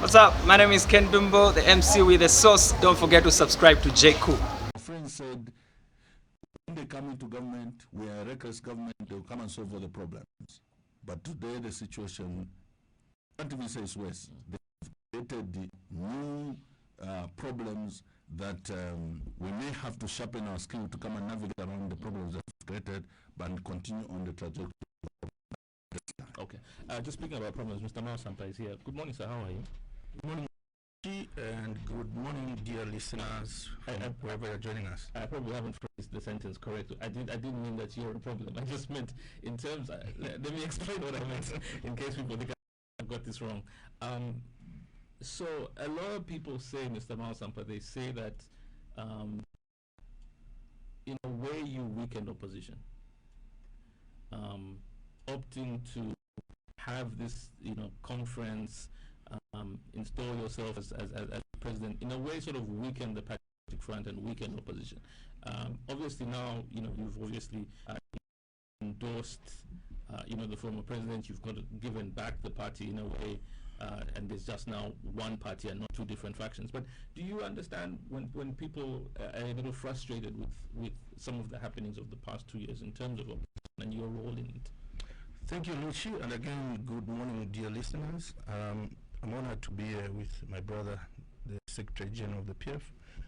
What's up? My name is Ken Dumbo, the MC with the sauce. Don't forget to subscribe to J. Cool. My friend said, when they come into government, we are a reckless government, they'll come and solve all the problems. But today the situation, I can't even say it's worse. They've created the new problems that we may have to sharpen our skill to come and navigate around the problems that we've created, but continue on the trajectory. Okay. Just speaking about problems, Mr. Sampa is here. Good morning, sir. How are you? Good morning, and good morning, dear listeners, wherever you're joining us. I probably haven't phrased the sentence correctly. I didn't mean that you're a problem. I just meant in terms. Let me explain what I meant in case people think I got this wrong. So a lot of people say, Mr. Sampa, they say that in a way you weaken opposition, opting to have this, conference, install yourself as president, in a way sort of weaken the patriotic front and weaken opposition. Obviously now, you've obviously endorsed, the former president. You've given back the party in a way, and there's just now one party and not two different factions. But do you understand when people are a little frustrated with some of the happenings of the past 2 years in terms of opposition and your role in it? Thank you, Luchi, and again, good morning, dear listeners. I'm honored to be here with my brother, the Secretary General of the PF,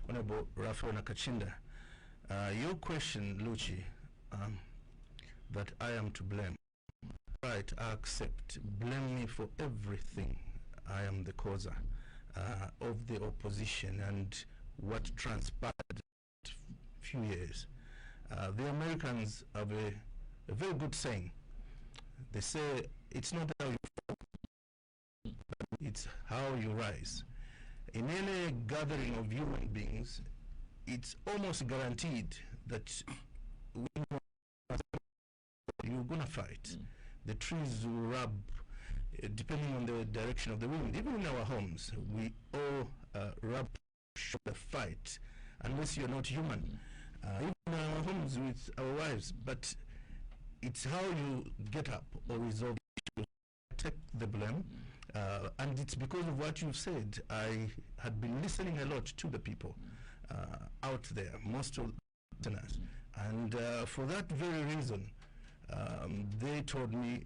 Honorable Raphael Nakachinda. Your question, Luchi, that I am to blame. Right, I accept. Blame me for everything. I am the causer of the opposition and what transpired in a few years. The Americans have a very good saying. They say, it's not how you fall, it's how you rise. In any gathering of human beings, it's almost guaranteed that you're going to fight. The trees will rub depending on the direction of the wind. Even in our homes, we all rub the fight, unless you're not human. Even in our homes with our wives, but it's how you get up or resolve issues. Take the blame, and it's because of what you've said. I had been listening a lot to the people out there, most of the listeners, and for that very reason, they told me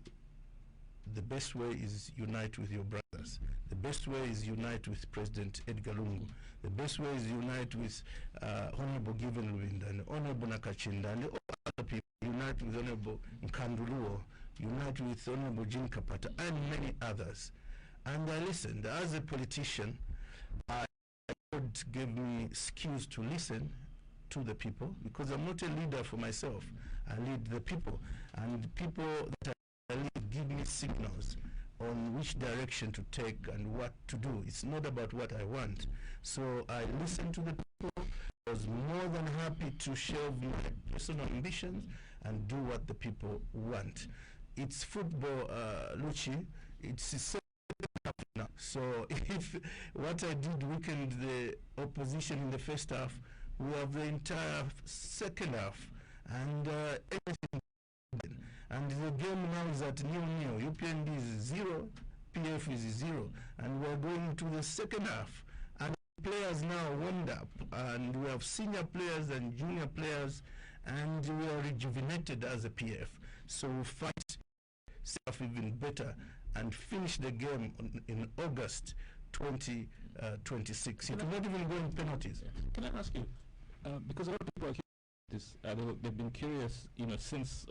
the best way is unite with your brothers. The best way is unite with President Edgar Lungu. The best way is unite with Honorable Given Lubinda and Honorable Nakachinda and all other people. Unite with Honorable Nkanduluo, unite with Honorable Jim Kapata and many others. And I listened. As a politician, God gave me skills to listen to the people, because I'm not a leader for myself. I lead the people, and the people that I lead give me signals on which direction to take and what to do. It's not about what I want. So I listen to the people. I was more than happy to shelve my personal ambitions and do what the people want. It's football, Luchi. It's second half now. So if what I did weakened the opposition in the first half, we have the entire second half, and everything. And the game now is at 0-0. UPND is 0, PF is 0, and we're going to the second half. And players now warmed up, and we have senior players and junior players, and we are rejuvenated as a PF. So we fight stuff even better and finish the game in August 2026. It will not even go in penalties. Can I ask you, because a lot of people are this, they've been curious, since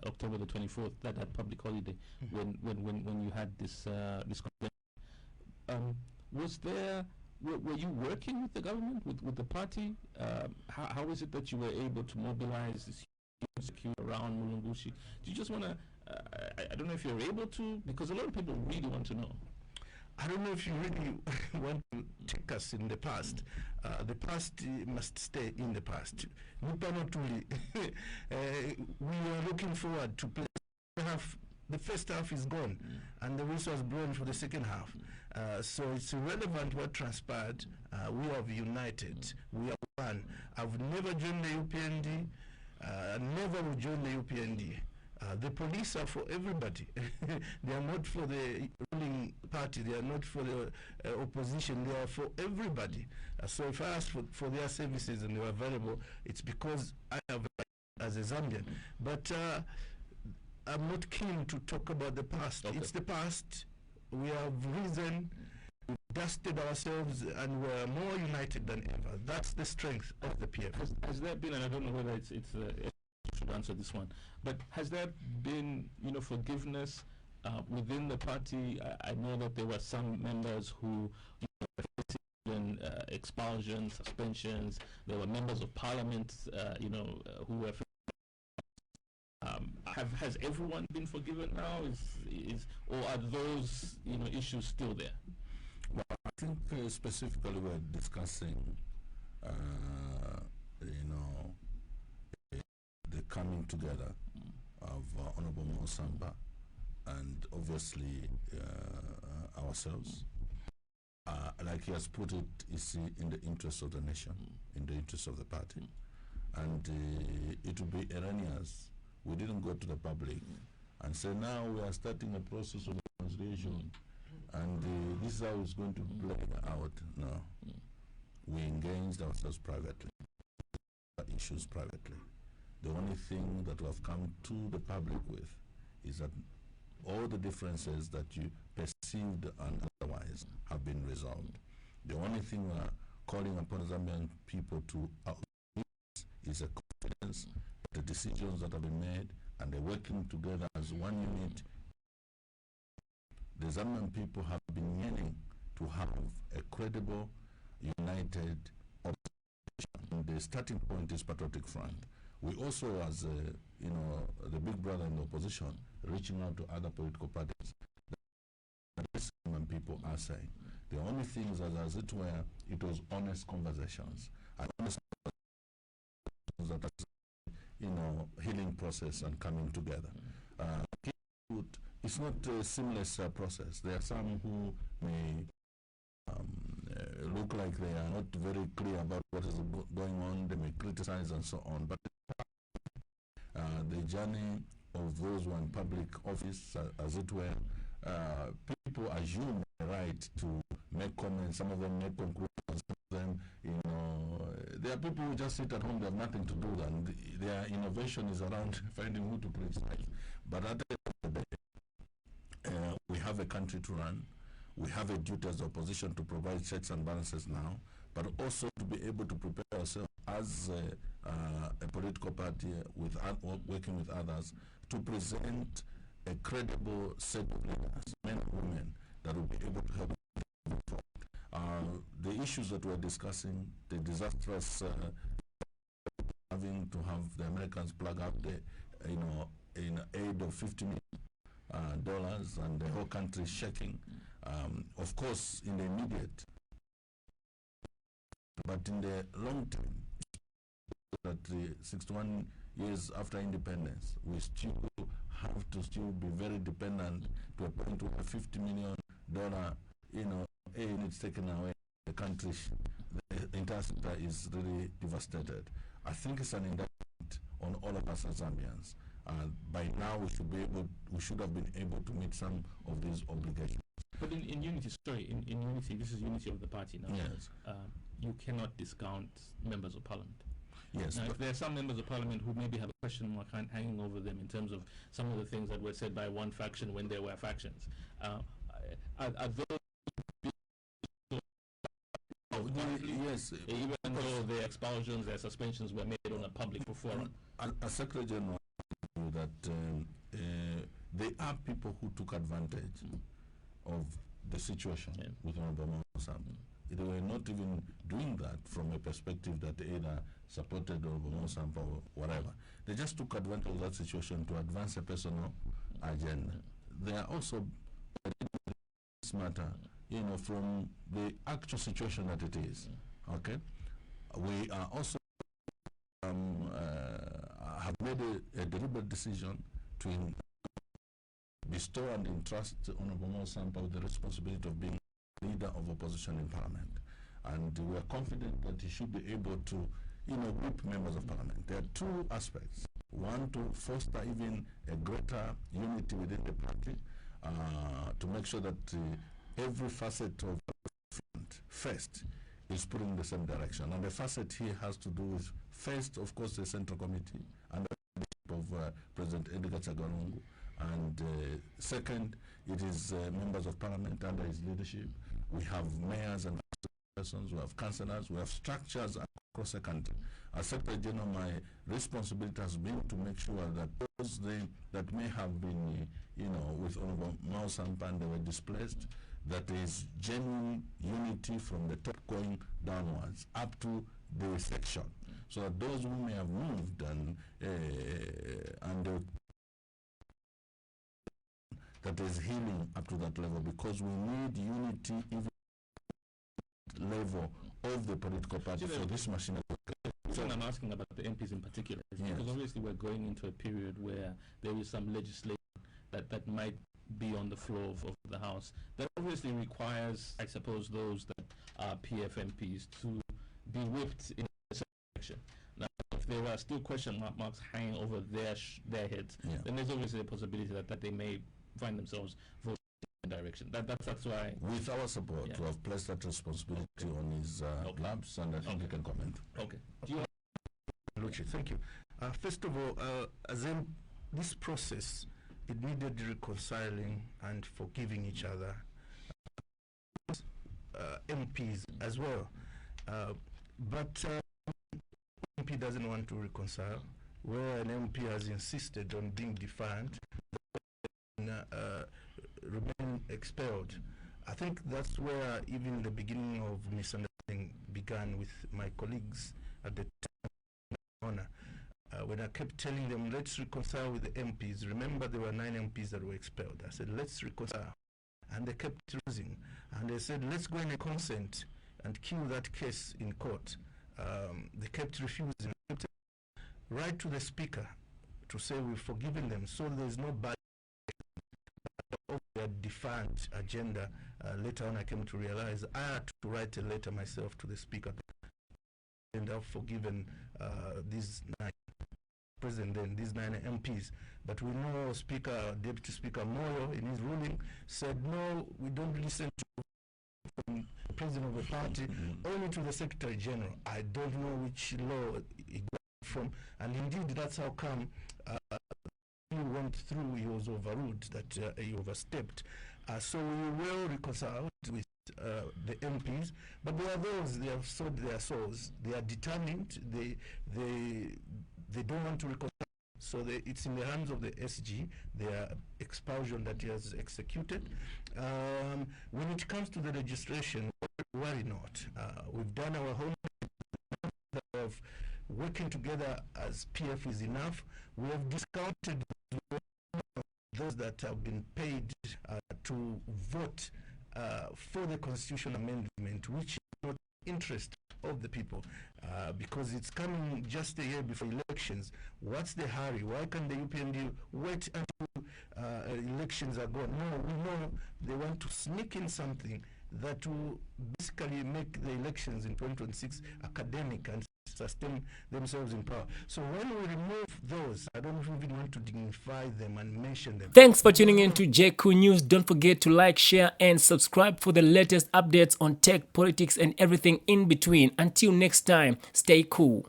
October the 24th, that public holiday, when you had this was there? Were you working with the government, with the party? How is it that you were able to mobilize this security around Mulungushi? Do you just want to? I don't know if you're able to, because a lot of people really want to know. I don't know if you really want to take us in the past. The past must stay in the past. We are looking forward to play. The first half is gone, and the whistle was blown for the second half. So it's irrelevant what transpired. We have united. We are one. I've never joined the UPND. Never will join the UPND. The police are for everybody. They are not for the ruling party. They are not for the opposition. They are for everybody. So if I ask for their services and they are available, it's because I have as a Zambian. But I'm not keen to talk about the past. Okay. It's the past. We have risen, we've dusted ourselves, and we're more united than ever. That's the strength of the PF. Has there been, and I don't know whether it's should answer this one, but has there been, forgiveness within the party? I know that there were some members who were facing expulsions, suspensions. There were members of parliament, who were. Has everyone been forgiven now? Or are those issues still there? Well, I think specifically we're discussing the coming together of Honorable Sampa and obviously ourselves. Like he has put it, is in the interest of the nation, in the interest of the party. And it would be erroneous. We didn't go to the public and say, now we are starting a process of reconciliation and this is how it's going to play out. No. We engaged ourselves privately, issues privately. The only thing that we have come to the public with is that all the differences that you perceived and otherwise have been resolved. The only thing we are calling upon Zambian people to is a confidence that the decisions that have been made and they're working together as one unit. The Zambian people have been yearning to have a credible, united opposition. The starting point is Patriotic Front. We also, as the big brother in the opposition, reaching out to other political parties. The Zambian people are saying the only thing is, as it were, it was honest conversations. And honest conversations that healing process and coming together. It's not a seamless process. There are some who may look like they are not very clear about what is going on. They may criticize and so on. But the journey of those who are in public office, as it were, people assume the right to make comments. Some of them make conclusions. Some of them, there are people who just sit at home. They have nothing to do, and their innovation is around finding who to criticize. But at the end of the day, we have a country to run. We have a duty as opposition to provide checks and balances now, but also to be able to prepare ourselves as a political party working with others to present a credible set of leaders, men and women, that will be able to help move forward. The issues that we're discussing, the disastrous having to have the Americans plug up in aid of $50 million and the whole country shaking. Of course, in the immediate, but in the long term, that 61 years after independence, we still have to be very dependent to a point where $50 million, aid is taken away. The country, the entire sector is really devastated. I think it's an indictment on all of us as Zambians. By now, we should have been able to meet some of these obligations. But in unity, in unity, this is unity of the party now. Yes. You cannot discount members of parliament. Yes. Now, if there are some members of parliament who maybe have a question mark hanging over them in terms of some of the things that were said by one faction when there were factions, are those yes, even though their expulsions, their suspensions were made on a public forum? As Secretary General, that there are people who took advantage of the situation with Honorable Sampa. They were not even doing that from a perspective that they either supported Honorable Sampa or whatever. They just took advantage of that situation to advance a personal agenda. They are also this matter, from the actual situation that it is. Okay, we are also have made a deliberate decision to bestow and entrust Honorable Sampa with the responsibility of being leader of opposition in Parliament. And we are confident that he should be able to, whip members of Parliament. There are two aspects. want to foster even a greater unity within the party, to make sure that every facet of first is putting in the same direction. And the facet here has to do with, first, of course, the Central Committee under the leadership of President Edgar Chagalungu. And second, it is members of parliament under his leadership. We have mayors and persons, we have councillors, we have structures across the country. As Secretary General, my responsibility has been to make sure that those that may have been, with Honorable Mao Sampa and they were displaced, that there is genuine unity from the top going downwards up to the section, so that those who may have moved and that is healing up to that level, because we need unity even at the level of the political party for this machine. So I'm asking about the MPs in particular, because obviously we're going into a period where there is some legislation that might be on the floor of the House that obviously requires, I suppose, those that are PF MPs to be whipped in a certain direction. Now, if there are still question marks hanging over their heads, then there's obviously a possibility that they may find themselves voting in that direction. That's why, with our support, we have placed that responsibility on his laps, and I think he can comment. Okay. Do you have Luchi, thank you. First of all, as in this process, it needed reconciling and forgiving each other, MPs as well. But MP doesn't want to reconcile, where an MP has insisted on being defiant, remain expelled. I think that's where even the beginning of misunderstanding began with my colleagues at the time. When I kept telling them, let's reconcile with the MPs. Remember, there were 9 MPs that were expelled. I said, let's reconcile. And they kept refusing. And they said, let's go in a consent and kill that case in court. They kept refusing. Write to the speaker to say we've forgiven them, so there's no bad of their defiant agenda. Later on, I came to realize I had to write a letter myself to the speaker, and I've forgiven these 9 president then these 9 MPs. But we know Deputy Speaker Moyo in his ruling said, no, we don't listen to the president of the party, only to the Secretary General. I don't know which law it got from, and indeed that's how come he went through, he was overruled, that he overstepped. So we will reconcile with the MPs, but there are those, they have sold their souls, they are determined, they don't want to reconcile. So it's in the hands of the SG, their expulsion that he has executed. When it comes to the registration, worry not. We've done our homework of working together as PF is enough. We have discounted those that have been paid to vote for the constitutional amendment, which is not interest of the people, because it's coming just a year before elections. What's the hurry? Why can't the UPND wait until elections are gone? No, we know they want to sneak in something that will basically make the elections in 2026 academic and sustain themselves in power. So when we remove those, I don't even want to dignify them and mention them. Thanks for tuning in to JQ News. Don't forget to like, share, and subscribe for the latest updates on tech, politics, and everything in between. Until next time, stay cool.